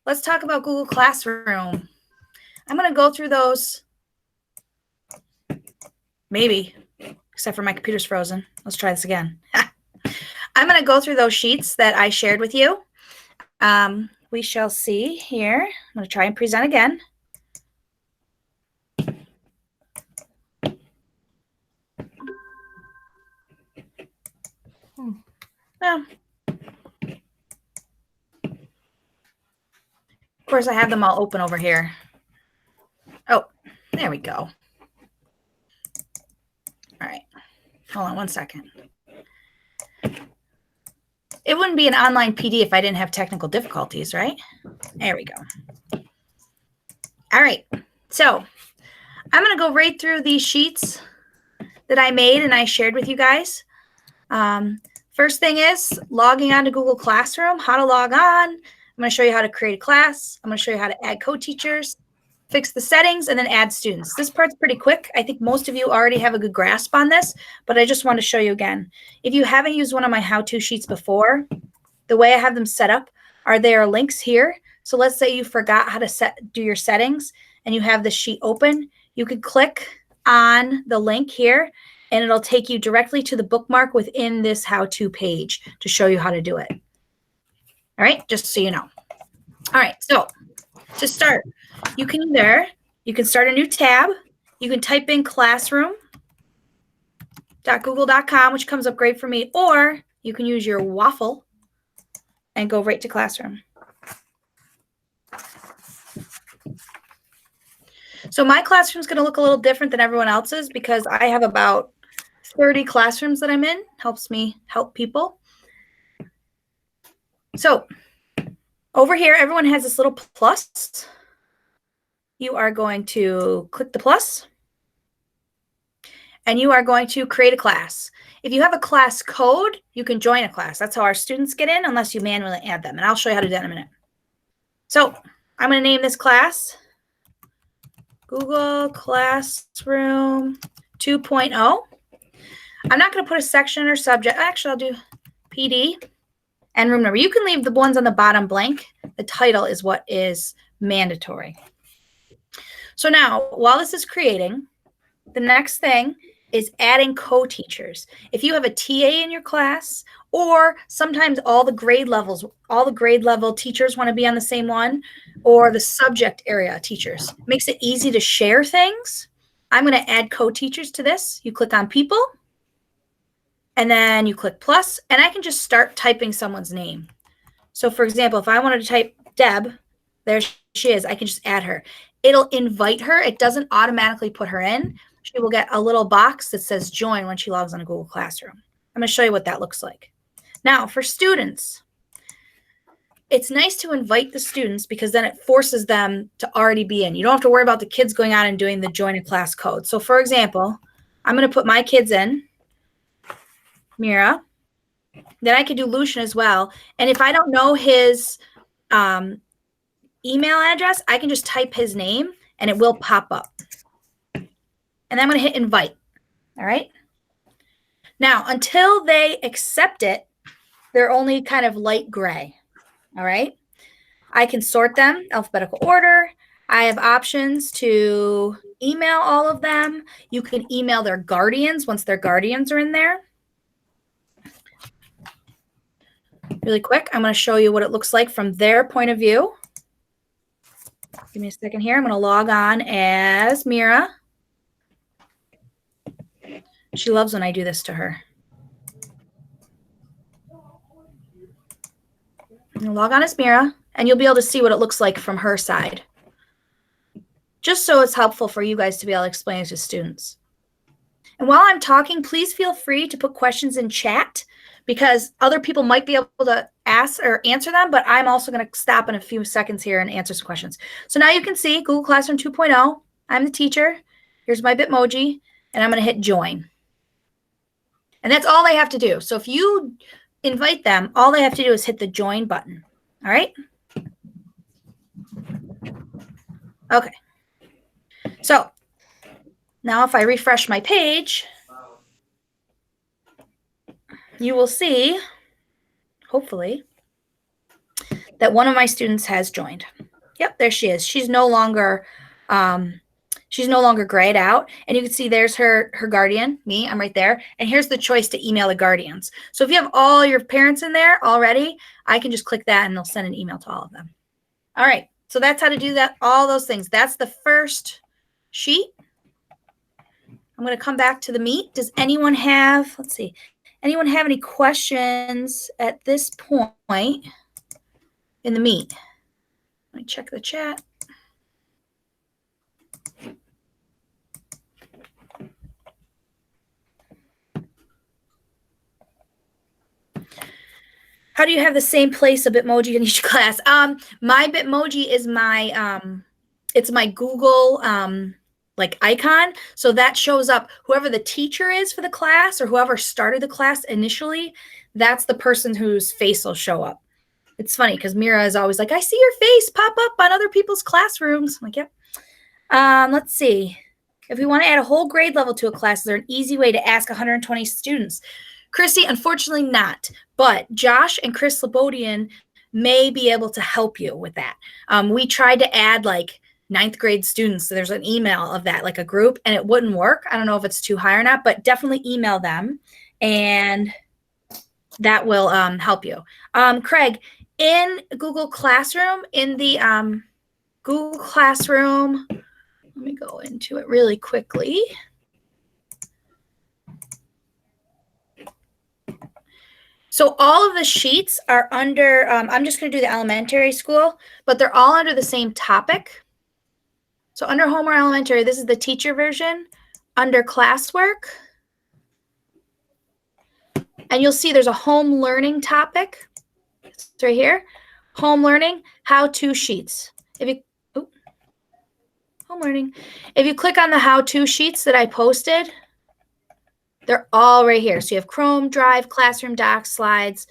let's talk about Google Classroom. I'm going to go through those. Maybe, except for my computer's frozen. Let's try this again. I'm going to go through those sheets that I shared with you. We shall see here. I'm going to try and present again. Well, of course, I have them all open over here. Oh, there we go. All right. Hold on one second. It wouldn't be an online PD if I didn't have technical difficulties, right? There we go. All right. So I'm going to go right through these sheets that I made and I shared with you guys. First thing is logging on to Google Classroom, how to log on. I'm going to show you how to create a class. I'm going to show you how to add co-teachers, fix the settings, and then add students. This part's pretty quick. I think most of you already have a good grasp on this, but I just want to show you again. If you haven't used one of my how-to sheets before, the way I have them set up are there are links here. So let's say you forgot how to do your settings and you have the sheet open. You could click on the link here and it'll take you directly to the bookmark within this how-to page to show you how to do it. All right, just so you know. All right, so to start, you can start a new tab. You can type in classroom.google.com, which comes up great for me, or you can use your waffle and go right to Classroom. So my classroom is going to look a little different than everyone else's because I have about 30 classrooms that I'm in. Helps me help people. So over here, everyone has this little plus. You are going to click the plus and you are going to create a class. If you have a class code, you can join a class. That's how our students get in unless you manually add them. And I'll show you how to do that in a minute. So I'm going to name this class Google Classroom 2.0. I'm not going to put a section or subject. Actually, I'll do PD and room number. You can leave the ones on the bottom blank. The title is what is mandatory. So now, while this is creating, the next thing is adding co-teachers. If you have a TA in your class, or sometimes all the grade level teachers want to be on the same one, or the subject area teachers. Makes it easy to share things. I'm going to add co-teachers to this. You click on people, and then you click plus, and I can just start typing someone's name. So for example, if I wanted to type Deb, there she is. I can just add her. It'll invite her. It doesn't automatically put her in. She will get a little box that says join when she logs on to Google Classroom. I'm going to show you what that looks like. Now, for students, it's nice to invite the students because then it forces them to already be in. You don't have to worry about the kids going on and doing the join a class code. So for example, I'm going to put my kids in, Mira. Then I could do Lucian as well. And if I don't know his email address, I can just type his name and it will pop up. And then I'm going to hit invite. All right. Now, until they accept it, they're only kind of light gray. All right. I can sort them alphabetical order. I have options to email all of them. You can email their guardians once their guardians are in there. Really quick, I'm going to show you what it looks like from their point of view. Give me a second here. I'm going to log on as Mira. She loves when I do this to her. I'm going to log on as Mira, and you'll be able to see what it looks like from her side. Just so it's helpful for you guys to be able to explain it to students. And while I'm talking, please feel free to put questions in chat because other people might be able to ask or answer them, but I'm also going to stop in a few seconds here and answer some questions. So now you can see Google Classroom 2.0. I'm the teacher. Here's my Bitmoji, and I'm going to hit join. And that's all they have to do. So if you invite them, all they have to do is hit the join button. All right? Okay. So now if I refresh my page, you will see, hopefully, that one of my students has joined. Yep, there she is. She's no longer grayed out. And you can see there's her guardian, me, I'm right there. And here's the choice to email the guardians. So if you have all your parents in there already, I can just click that and they'll send an email to all of them. All right, so that's how to do that, all those things. That's the first sheet. I'm going to come back to the Meet. Does anyone have, let's see, anyone have any questions at this point in the Meet? Let me check the chat. How do you have the same place of Bitmoji in each class? My Bitmoji is my, it's my Google like icon. So that shows up whoever the teacher is for the class or whoever started the class initially, that's the person whose face will show up. It's funny because Mira is always like, I see your face pop up on other people's classrooms. I'm like, yep. Let's see. If we want to add a whole grade level to a class, is there an easy way to ask 120 students? Chrissy, unfortunately not, but Josh and Chris Slobodian may be able to help you with that. We tried to add like 9th grade students. So there's an email of that, like a group, and it wouldn't work. I don't know if it's too high or not, but definitely email them and that will help you. Craig, in Google Classroom, in the Google Classroom, let me go into it really quickly. So all of the sheets are under, I'm just going to do the elementary school, but they're all under the same topic. So under Home or Elementary, this is the teacher version. Under Classwork, and you'll see there's a home learning topic. It's right here. Home learning, how-to sheets. If you, home learning. If you click on the how-to sheets that I posted, they're all right here. So you have Chrome, Drive, Classroom, Docs, Slides,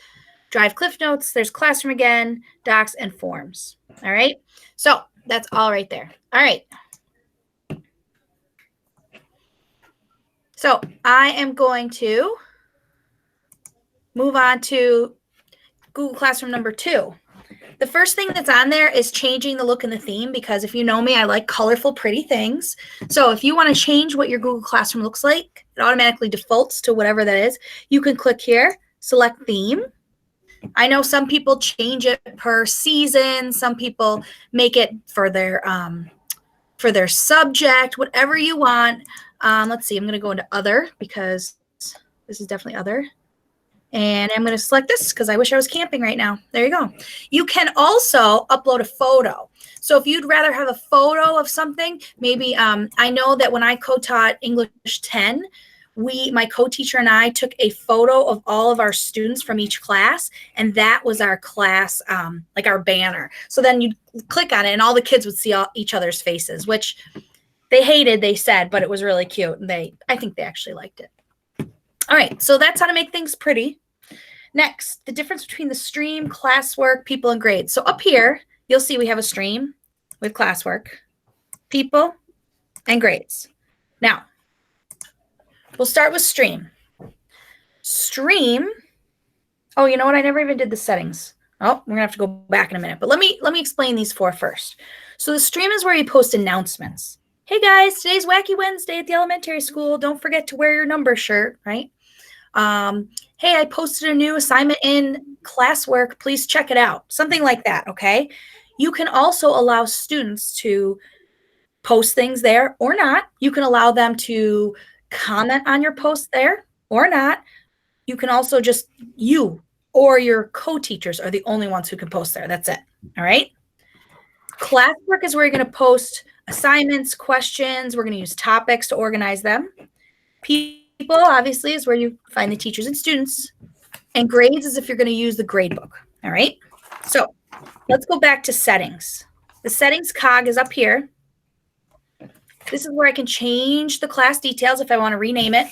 Drive, Cliff Notes. There's Classroom again, Docs, and Forms. All right. So that's all right there. All right. So I am going to move on to Google Classroom number 2. The first thing that's on there is changing the look and the theme, because if you know me, I like colorful, pretty things. So if you want to change what your Google Classroom looks like, it automatically defaults to whatever that is. You can click here, select theme. I know some people change it per season. Some people make it for their subject, whatever you want. Let's see, I'm going to go into other because this is definitely other. And I'm going to select this because I wish I was camping right now. There you go. You can also upload a photo. So if you'd rather have a photo of something, maybe I know that when I co-taught English 10, my co-teacher and I took a photo of all of our students from each class, and that was our class, like our banner. So then you'd click on it and all the kids would see each other's faces, which they hated, they said, but it was really cute. And I think they actually liked it. All right, so that's how to make things pretty. Next, the difference between the stream, classwork, people, and grades. So up here, you'll see we have a stream with classwork, people, and grades. Now, we'll start with stream. Stream, oh, you know what? I never even did the settings. Oh, we're going to have to go back in a minute. But let me explain these 4 first. So the stream is where you post announcements. Hey, guys, today's Wacky Wednesday at the elementary school. Don't forget to wear your number shirt, right? Hey, I posted a new assignment in Classwork. Please check it out. Something like that, okay? You can also allow students to post things there or not. You can allow them to comment on your post there or not. You can also just, you or your co-teachers are the only ones who can post there. That's it, all right? Classwork is where you're going to post assignments, questions. We're going to use topics to organize them. People, obviously, is where you find the teachers and students. And grades is if you're going to use the grade book. All right. So let's go back to settings. The settings cog is up here. This is where I can change the class details if I want to rename it.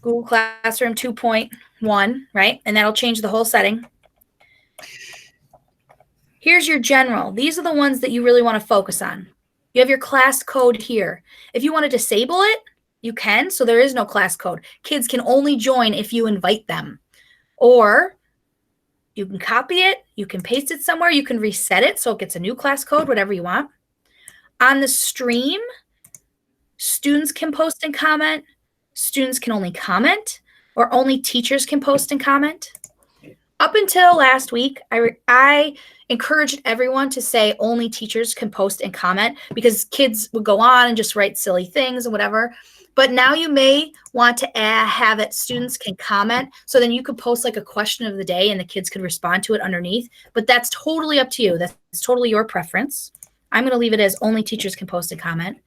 Google Classroom 2.1, right? And that'll change the whole setting. Here's your general. These are the ones that you really want to focus on. You have your class code here. If you want to disable it, you can. So there is no class code. Kids can only join if you invite them. Or You can copy it. You can paste it somewhere. You can reset it so it gets a new class code, whatever you want. On the stream, students can post and comment. Students can only comment, or only teachers can post and comment. Up until last week, I encouraged everyone to say only teachers can post and comment because kids would go on and just write silly things and whatever. But now you may want to have it students can comment. So then you could post like a question of the day and the kids could respond to it underneath. But that's totally up to you. That's totally your preference. I'm going to leave it as only teachers can post and comment.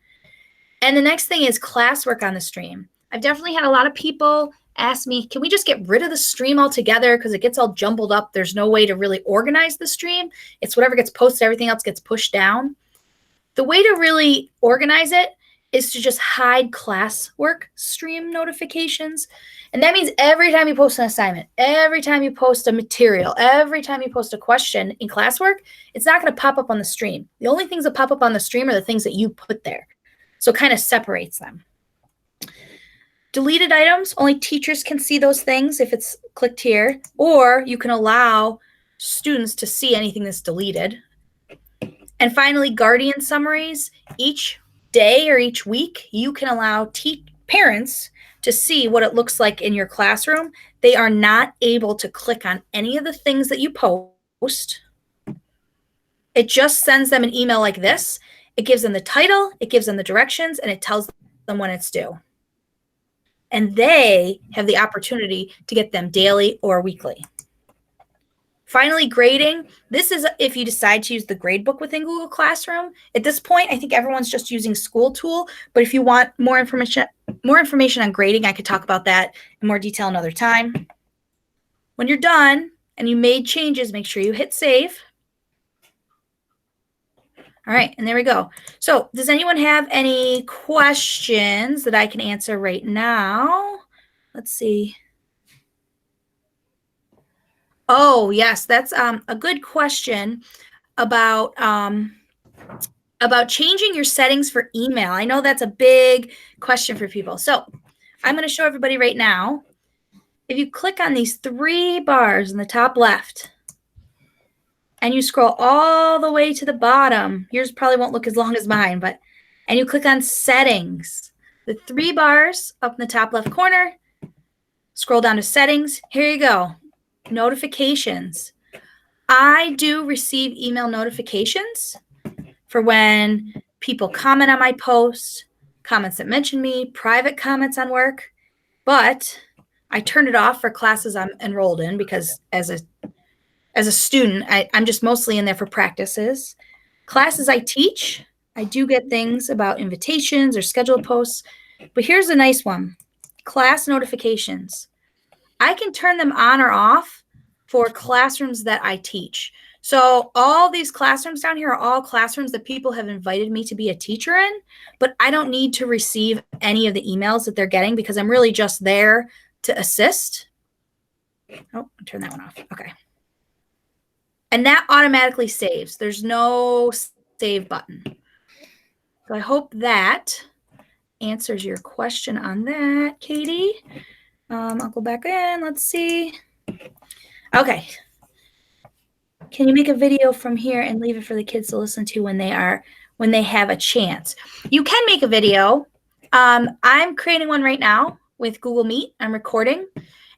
And the next thing is classwork on the stream. I've definitely had a lot of people ask me, can we just get rid of the stream altogether because it gets all jumbled up? There's no way to really organize the stream. It's whatever gets posted, everything else gets pushed down. The way to really organize it is to just hide classwork stream notifications. And that means every time you post an assignment, every time you post a material, every time you post a question in classwork, it's not going to pop up on the stream. The only things that pop up on the stream are the things that you put there. So it kind of separates them. Deleted items, only teachers can see those things if it's clicked here, or you can allow students to see anything that's deleted. And finally, guardian summaries. Each day or each week, you can allow parents to see what it looks like in your classroom. They are not able to click on any of the things that you post. It just sends them an email like this. It gives them the title, it gives them the directions, and it tells them when it's due. And they have the opportunity to get them daily or weekly. Finally, grading. This is if you decide to use the gradebook within Google Classroom. At this point, I think everyone's just using School Tool. But if you want more information on grading, I could talk about that in more detail another time. When you're done and you made changes, make sure you hit save. All right, and there we go. So does anyone have any questions that I can answer right now? Let's see. Oh, yes, that's a good question about changing your settings for email. I know that's a big question for people. So I'm going to show everybody right now. If you click on these 3 bars in the top left, and you scroll all the way to the bottom, yours probably won't look as long as mine, and you click on settings, the 3 bars up in the top left corner, scroll down to settings. Here you go. Notifications. I do receive email notifications for when people comment on my posts, comments that mention me, private comments on work, but I turn it off for classes I'm enrolled in because as a student, I'm just mostly in there for practices. Classes I teach, I do get things about invitations or scheduled posts, but here's a nice one. Class notifications. I can turn them on or off for classrooms that I teach. So all these classrooms down here are all classrooms that people have invited me to be a teacher in, but I don't need to receive any of the emails that they're getting because I'm really just there to assist. Oh, turn that one off. Okay. And that automatically saves. There's no save button. So I hope that answers your question on that, Katie. I'll go back in. Let's see. Okay. Can you make a video from here and leave it for the kids to listen to when they have a chance? You can make a video. I'm creating one right now with Google Meet. I'm recording.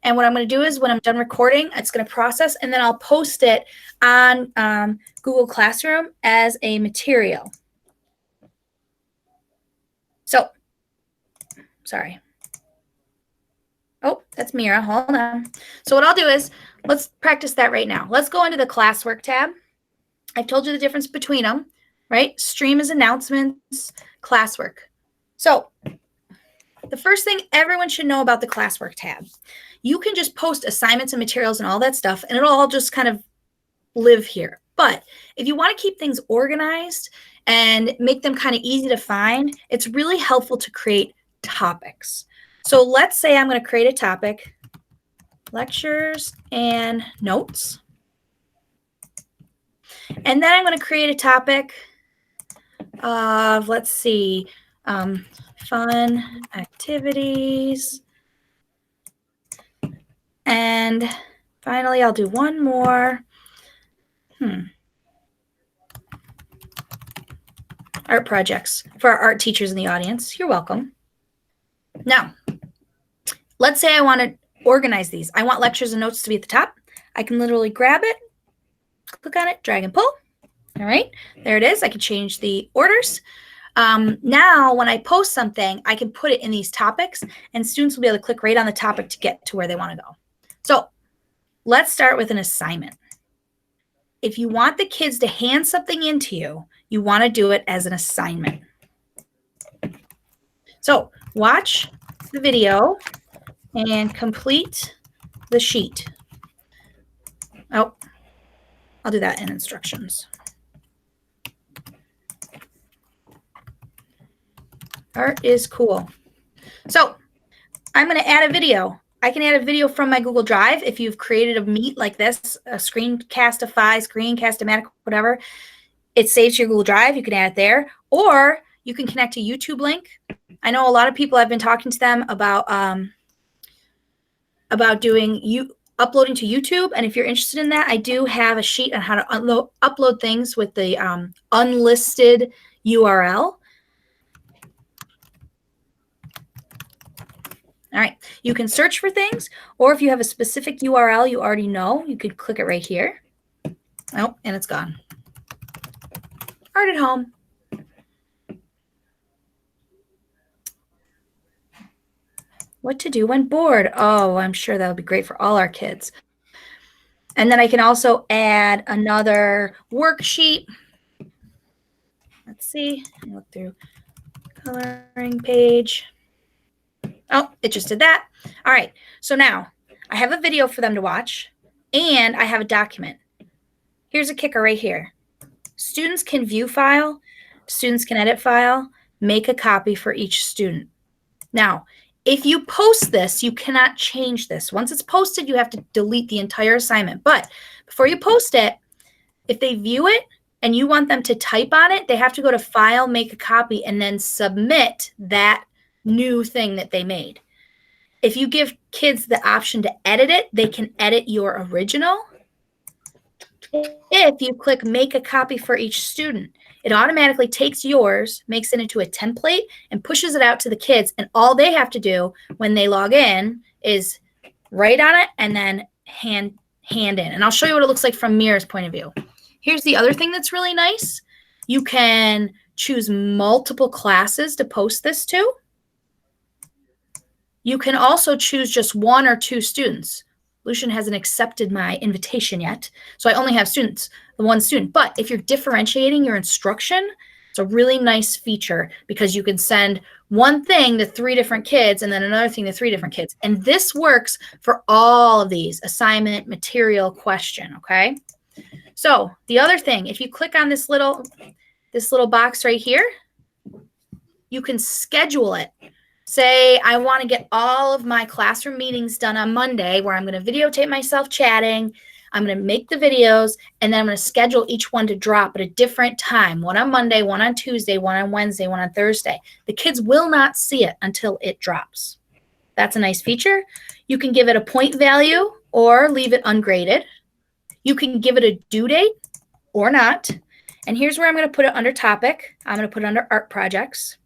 And what I'm going to do is when I'm done recording, it's going to process, and then I'll post it on Google Classroom as a material. So, sorry. Oh, that's Mira. Hold on. So what I'll do is let's practice that right now. Let's go into the Classwork tab. I've told you the difference between them, right? Stream is announcements, Classwork. So the first thing everyone should know about the Classwork tab, you can just post assignments and materials and all that stuff, and it'll all just kind of live here. But if you want to keep things organized and make them kind of easy to find, it's really helpful to create topics. So let's say I'm going to create a topic, lectures and notes. And then I'm going to create a topic of, let's see, fun activities and Finally, I'll do one more. Art projects for our art teachers in the audience. You're welcome. Now, let's say I want to organize these. I want lectures and notes to be at the top. I can literally grab it, click on it, drag and pull. All right, there it is. I can change the orders. Now, when I post something, I can put it in these topics, and students will be able to click right on the topic to get to where they want to go. So let's start with an assignment. If you want the kids to hand something into you, you want to do it as an assignment. So watch the video and complete the sheet. Oh, I'll do that in instructions. Art is cool. So I'm going to add a video. I can add a video from my Google Drive. If you've created a Meet like this, a Screencastify, Screencast-O-Matic, whatever, it saves to your Google Drive. You can add it there. Or you can connect a YouTube link. I know a lot of people, I've been talking to them about uploading to YouTube. And if you're interested in that, I do have a sheet on how to upload things with the unlisted URL. All right, you can search for things, or if you have a specific URL you already know, you could click it right here. Oh, and it's gone. Art at home. What to do when bored? Oh, I'm sure that would be great for all our kids. And then I can also add another worksheet. Let's see, look through coloring page. Oh, it just did that. All right, so now I have a video for them to watch, and I have a document. Here's a kicker right here. Students can view file, students can edit file, make a copy for each student. Now, if you post this, you cannot change this. Once it's posted, you have to delete the entire assignment. But before you post it, if they view it and you want them to type on it, they have to go to File, Make a Copy, and then submit that new thing that they made. If you give kids the option to edit it, they can edit your original. If you click Make a Copy for each student, it automatically takes yours, makes it into a template, and pushes it out to the kids. And all they have to do when they log in is write on it and then hand in. And I'll show you what it looks like from Mira's point of view. Here's the other thing that's really nice. You can choose multiple classes to post this to. You can also choose just one or two students. Lucian hasn't accepted my invitation yet, so I only have one student. But if you're differentiating your instruction, it's a really nice feature because you can send one thing to 3 different kids and then another thing to 3 different kids. And this works for all of these: assignment, material, question, okay? So the other thing, if you click on this little box right here, you can schedule it. Say I want to get all of my classroom meetings done on Monday, where I'm going to videotape myself chatting. I'm going to make the videos, and then I'm going to schedule each one to drop at a different time. One on Monday, one on Tuesday, one on Wednesday, one on Thursday. The kids will not see it until it drops. That's a nice feature. You can give it a point value or leave it ungraded. You can give it a due date or not. And here's where I'm going to put it under topic. I'm going to put it under art projects.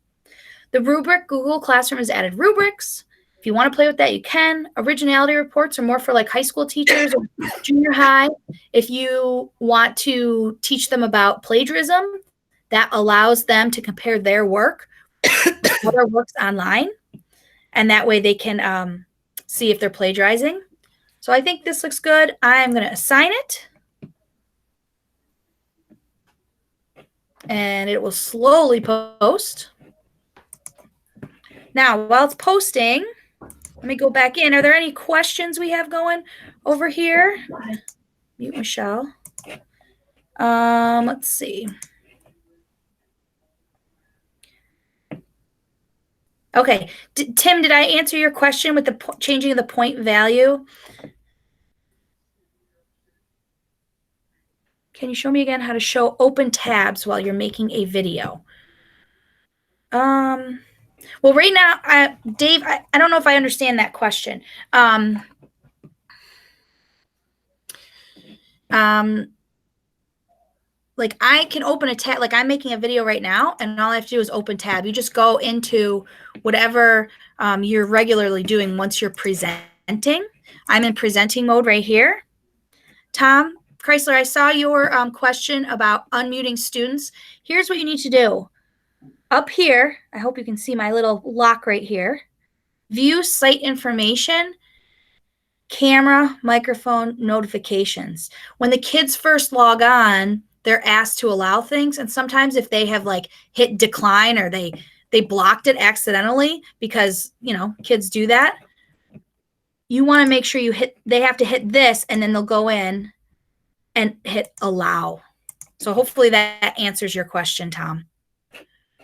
The rubric, Google Classroom has added rubrics. If you want to play with that, you can. Originality reports are more for like high school teachers or junior high. If you want to teach them about plagiarism, that allows them to compare their work with other works online. And that way they can see if they're plagiarizing. So I think this looks good. I'm going to assign it. And it will slowly post. Now, while it's posting, let me go back in. Are there any questions we have going over here? Mute Michelle. Let's see. Okay. Tim, did I answer your question with the changing of the point value? Can you show me again how to show open tabs while you're making a video? Well, right now, Dave, I don't know if I understand that question. Like I can open a tab, like I'm making a video right now, and all I have to do is open tab. You just go into whatever you're regularly doing once you're presenting. I'm in presenting mode right here. Tom Chrysler, I saw your question about unmuting students. Here's what you need to do. Up here, I hope you can see my little lock right here. View site information, camera, microphone, notifications. When the kids first log on, they're asked to allow things. And sometimes if they have like hit decline or they blocked it accidentally, because, you know, kids do that, you want to make sure they have to hit this, and then they'll go in and hit allow. So hopefully that answers your question, Tom.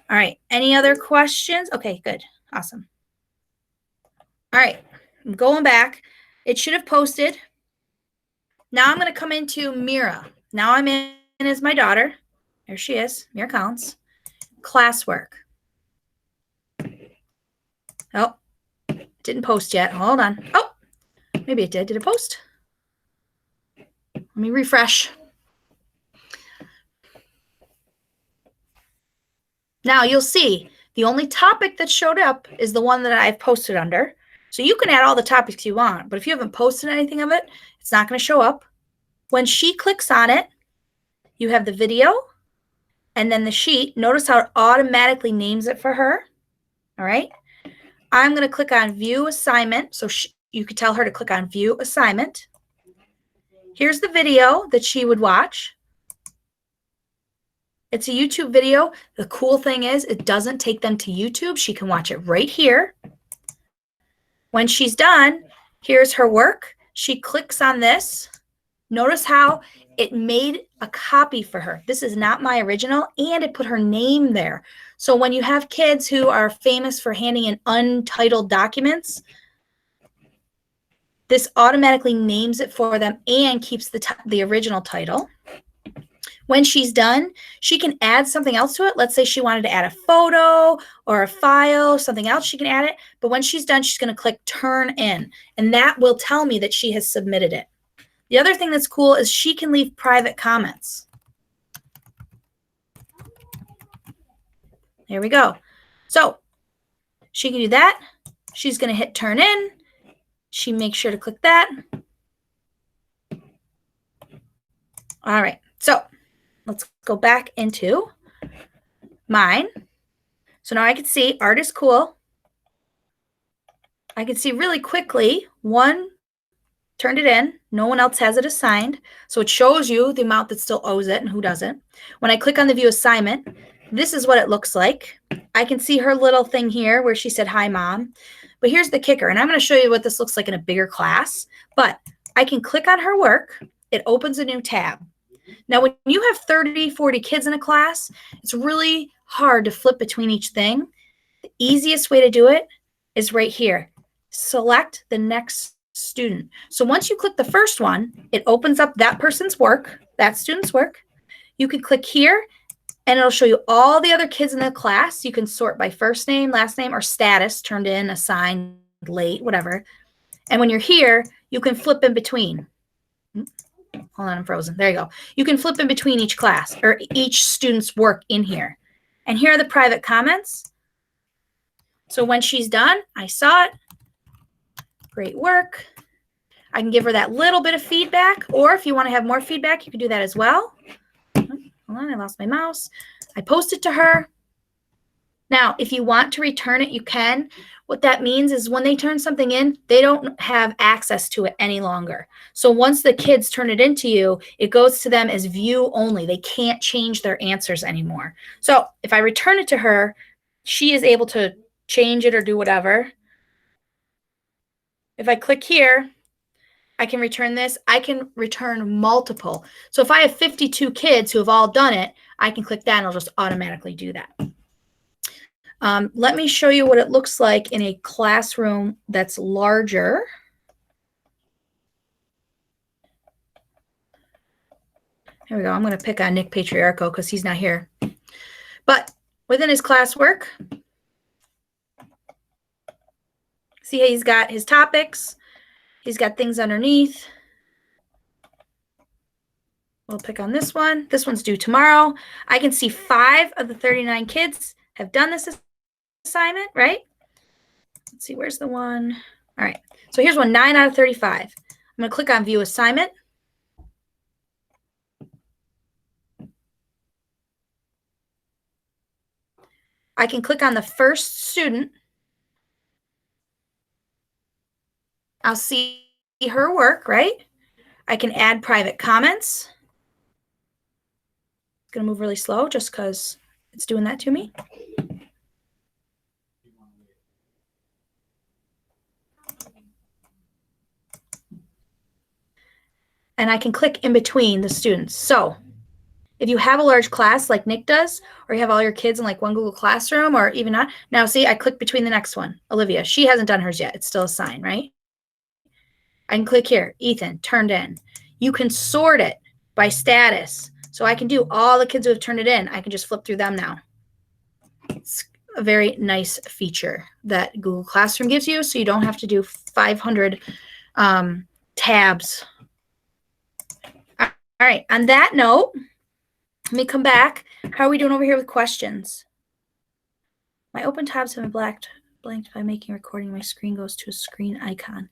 All right. Any other questions? Okay, good. Awesome. All right. I'm going back. It should have posted. Now I'm going to come into Mira. Now I'm in as my daughter. There she is, Mira Collins. Classwork. Oh, didn't post yet. Hold on. Oh, maybe it did. Did it post? Let me refresh. Now you'll see the only topic that showed up is the one that I've posted under. So you can add all the topics you want, but if you haven't posted anything of it, it's not going to show up. When she clicks on it, you have the video and then the sheet. Notice how it automatically names it for her. All right. I'm going to click on view assignment. So you could tell her to click on view assignment. Here's the video that she would watch. It's a YouTube video. The cool thing is it doesn't take them to YouTube. She can watch it right here. When she's done, here's her work. She clicks on this. Notice how it made a copy for her. This is not my original, and it put her name there. So when you have kids who are famous for handing in untitled documents, this automatically names it for them and keeps the original title. When she's done, she can add something else to it. Let's say she wanted to add a photo or a file, something else, she can add it. But when she's done, she's going to click turn in, and that will tell me that she has submitted it. The other thing that's cool is she can leave private comments. There we go. So she can do that. She's going to hit turn in. She makes sure to click that. All right. So let's go back into mine. So now I can see art is cool. I can see really quickly one turned it in. No one else has it assigned. So it shows you the amount that still owes it and who doesn't. When I click on the view assignment, this is what it looks like. I can see her little thing here where she said, hi, Mom. But here's the kicker, and I'm going to show you what this looks like in a bigger class. But I can click on her work. It opens a new tab. Now, when you have 30, 40 kids in a class, it's really hard to flip between each thing. The easiest way to do it is right here. Select the next student. So once you click the first one, it opens up that person's work, that student's work. You can click here, and it'll show you all the other kids in the class. You can sort by first name, last name, or status, turned in, assigned, late, whatever. And when you're here, you can flip in between. Hold on, I'm frozen. There you go. You can flip in between each class or each student's work in here. And here are the private comments. So when she's done, I saw it. Great work. I can give her that little bit of feedback, or if you want to have more feedback, you can do that as well. Hold on, I lost my mouse. I post it to her. Now, if you want to return it, you can. What that means is when they turn something in, they don't have access to it any longer. So once the kids turn it into you, it goes to them as view only. They can't change their answers anymore. So if I return it to her, she is able to change it or do whatever. If I click here, I can return this. I can return multiple. So if I have 52 kids who have all done it, I can click that and it'll just automatically do that. Let me show you what it looks like in a classroom that's larger. Here we go. I'm going to pick on Nick Patriarcho because he's not here. But within his classwork, see how he's got his topics. He's got things underneath. We'll pick on this one. This one's due tomorrow. I can see 5 of the 39 kids have done this assignment, right? Let's see, where's the one? All right, so here's one, 9 out of 35. I'm going to click on View Assignment. I can click on the first student. I'll see her work, right? I can add private comments. It's going to move really slow just because it's doing that to me. And I can click in between the students. So if you have a large class like Nick does, or you have all your kids in like one Google Classroom, or even not, now see, I click between the next one, Olivia. She hasn't done hers yet. It's still a sign, right? I can click here, Ethan, turned in. You can sort it by status. So I can do all the kids who have turned it in. I can just flip through them now. It's a very nice feature that Google Classroom gives you, so you don't have to do 500 tabs. All right, on that note, let me come back. How are we doing over here with questions? My open tabs have been blanked by making recording. My screen goes to a screen icon.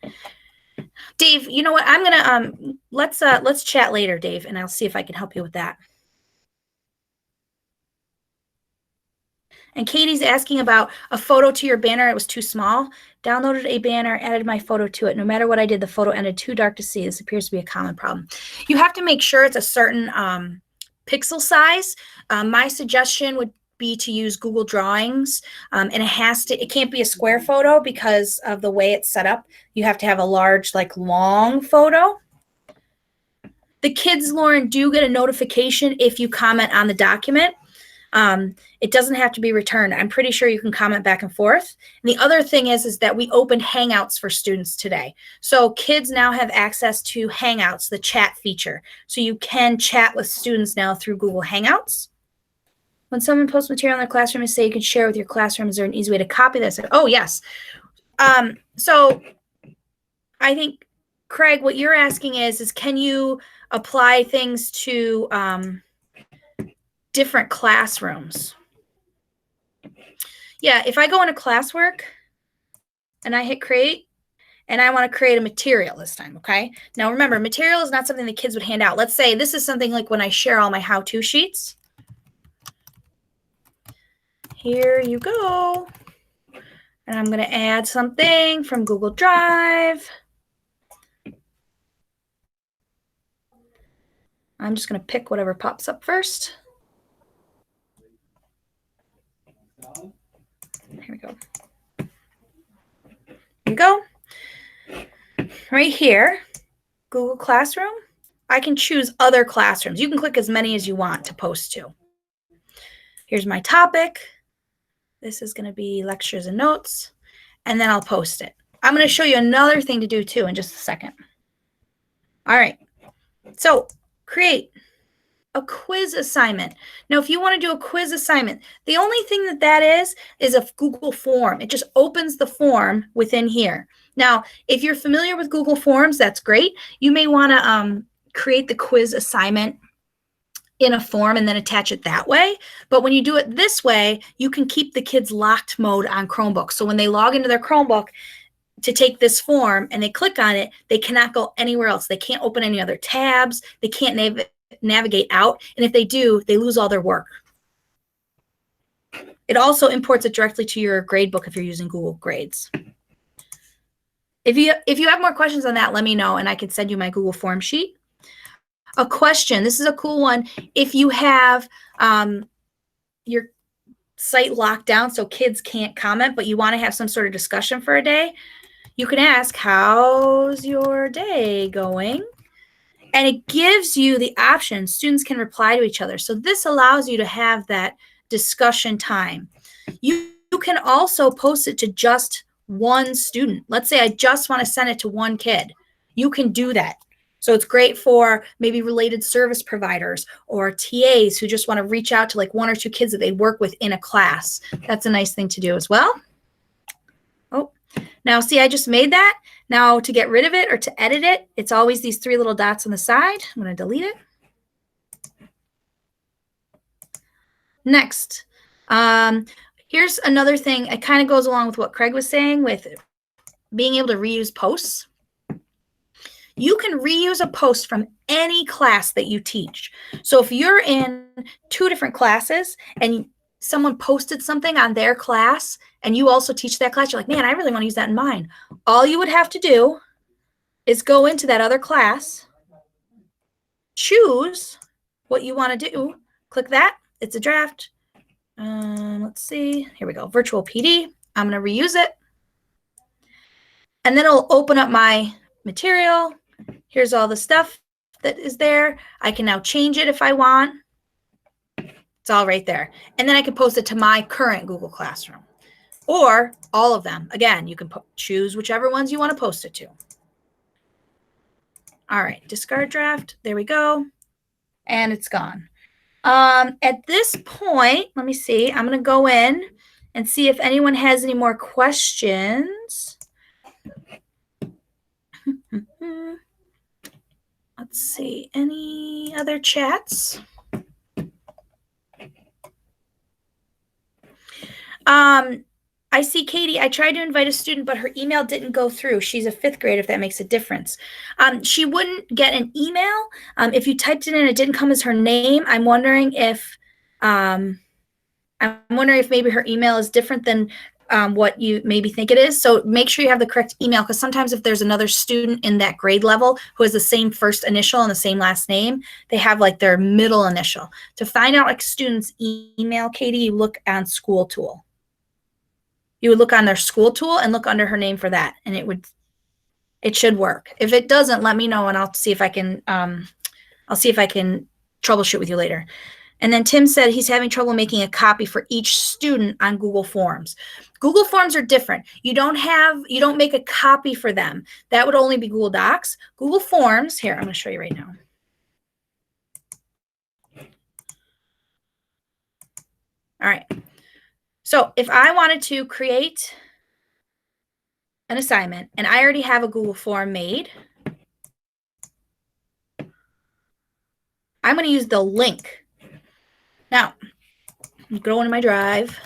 Dave, you know what? I'm gonna let's chat later, Dave, and I'll see if I can help you with that. And Katie's asking about a photo to your banner. It was too small. Downloaded a banner, added my photo to it. No matter what I did, the photo ended too dark to see. This appears to be a common problem. You have to make sure it's a certain pixel size. My suggestion would be to use Google Drawings, and it can't be a square photo because of the way it's set up. You have to have a large, like long photo. The kids, Lauren, do get a notification if you comment on the document. It doesn't have to be returned. I'm pretty sure you can comment back and forth. And the other thing is that we opened Hangouts for students today. So kids now have access to Hangouts, the chat feature. So you can chat with students now through Google Hangouts. When someone posts material in their classroom and say you can share with your classroom, is there an easy way to copy this? Oh, yes. So I think, Craig, what you're asking is can you apply things to different classrooms? Yeah, if I go into Classwork and I hit create, and I want to create a material this time, okay? Now remember, material is not something the kids would hand out. Let's say this is something like when I share all my how-to sheets. Here you go. And I'm going to add something from Google Drive. I'm just going to pick whatever pops up first. Here we go. Here we go. Right here, Google Classroom. I can choose other classrooms. You can click as many as you want to post to. Here's my topic. This is going to be lectures and notes, and then I'll post it. I'm going to show you another thing to do too in just a second. All right. So create a quiz assignment. Now, if you want to do a quiz assignment, the only thing that is a Google form. It just opens the form within here. Now, if you're familiar with Google Forms, that's great. You may want to create the quiz assignment in a form and then attach it that way. But when you do it this way, you can keep the kids locked mode on Chromebook. So when they log into their Chromebook to take this form and they click on it, they cannot go anywhere else. They can't open any other tabs. They can't navigate out. And if they do, they lose all their work. It also imports it directly to your gradebook if you're using Google Grades. If you have more questions on that, let me know and I can send you my Google Form sheet. A question. This is a cool one. If you have your site locked down so kids can't comment, but you want to have some sort of discussion for a day, you can ask, how's your day going? And it gives you the option. Students can reply to each other. So this allows you to have that discussion time. You can also post it to just one student. Let's say I just want to send it to one kid. You can do that. So it's great for maybe related service providers or TAs who just want to reach out to like 1 or 2 kids that they work with in a class. That's a nice thing to do as well. Oh, now see, I just made that. Now to get rid of it or to edit it, it's always these 3 little dots on the side. I'm going to delete it. Next, here's another thing. It kind of goes along with what Craig was saying with being able to reuse posts. You can reuse a post from any class that you teach. So if you're in 2 different classes and someone posted something on their class and you also teach that class, you're like, man, I really want to use that in mine. All you would have to do is go into that other class, choose what you want to do, click that. It's a draft. Let's see. Here we go. Virtual PD. I'm going to reuse it. And then it'll open up my material. Here's all the stuff that is there. I can now change it if I want. It's all right there. And then I can post it to my current Google Classroom or all of them. Again, you can choose whichever ones you want to post it to. All right, discard draft. There we go. And it's gone. At this point, let me see. I'm going to go in and see if anyone has any more questions. Let's see. Any other chats? I see Katie. I tried to invite a student, but her email didn't go through. She's a 5th grade, if that makes a difference. She wouldn't get an email. If you typed it in and it didn't come as her name, I'm wondering if maybe her email is different than what you maybe think it is. So make sure you have the correct email, because sometimes if there's another student in that grade level who has the same first initial and the same last name, they have like their middle initial. To find out like students' email, Katie, you look on School Tool. You would look on their School Tool and look under her name for that, and it should work. If it doesn't, let me know and I'll see if I can troubleshoot with you later. And then Tim said he's having trouble making a copy for each student on Google Forms. Google Forms are different. You don't make a copy for them. That would only be Google Docs. Google Forms, here, I'm going to show you right now. All right. So if I wanted to create an assignment and I already have a Google form made, I'm going to use the link. Now, go into my drive.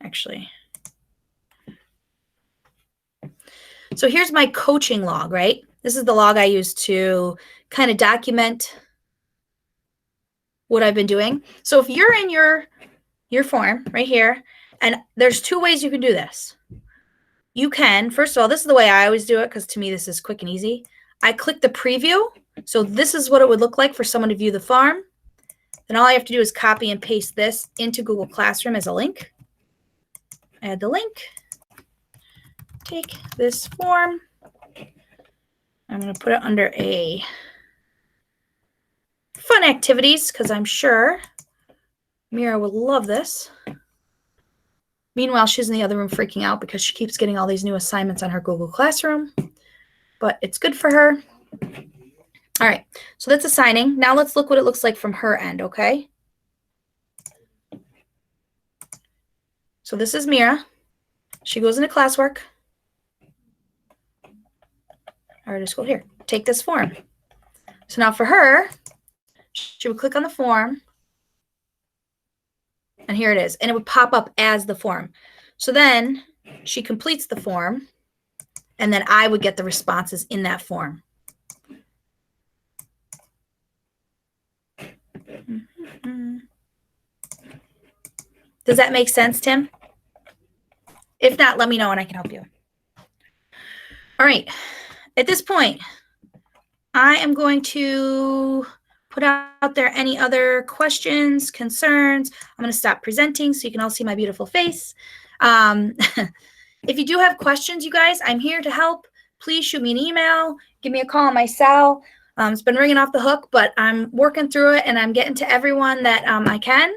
Actually. So here's my coaching log, right? This is the log I use to kind of document what I've been doing. So if you're in your form right here, and there's 2 ways you can do this. You can, first of all, this is the way I always do it, because to me this is quick and easy. I click the preview. So this is what it would look like for someone to view the form. Then all I have to do is copy and paste this into Google Classroom as a link. Add the link. Take this form. I'm going to put it under a fun activities, because I'm sure Mira would love this. Meanwhile, she's in the other room freaking out because she keeps getting all these new assignments on her Google Classroom, but it's good for her. All right, so that's assigning. Now let's look what it looks like from her end, okay? So this is Mira. She goes into Classwork. All right, just go here. Take this form. So now for her, she would click on the form. And here it is. And it would pop up as the form. So then she completes the form. And then I would get the responses in that form. Does that make sense, Tim? If not, let me know and I can help you. All right. At this point, I am going to put out there any other questions, concerns. I'm going to stop presenting so you can all see my beautiful face. If you do have questions, you guys, I'm here to help. Please shoot me an email. Give me a call on my cell. It's been ringing off the hook, but I'm working through it and I'm getting to everyone that I can.